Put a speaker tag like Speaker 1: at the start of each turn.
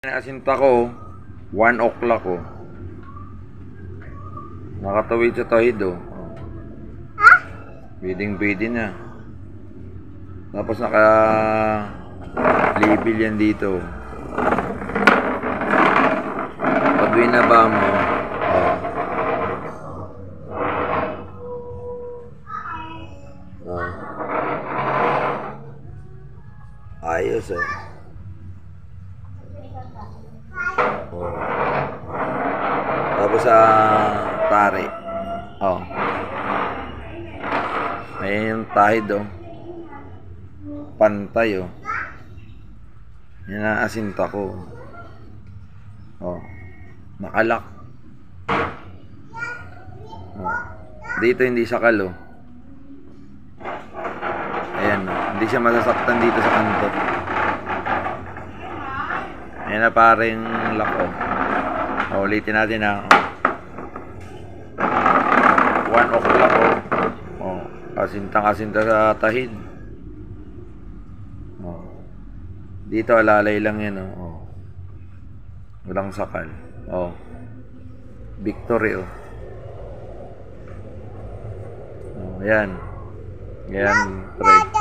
Speaker 1: Asinta ko, 1 o'clock ko. Nakatawid sa tahid oh. Biding-biding na. Tapos naka-label yan dito. Pag binaba mo, ayos oh. Tapos sa tari. Oh. Ayan yung tahid oh. Pantay oh. Yan ang asinta ko. Oh. Nakalak. Oh. Dito hindi sakal oh. Ayan oh. Hindi siya masasaktan dito sa kanto. Ayan na paring lock oh. Ulitin natin na 1 o'clock oh. Kasintang-kasinta sa tahid. Oh. Dito alalay lang yan oh. Walang sakal. Oh. Victory oh. Oh, yan. Yan, try.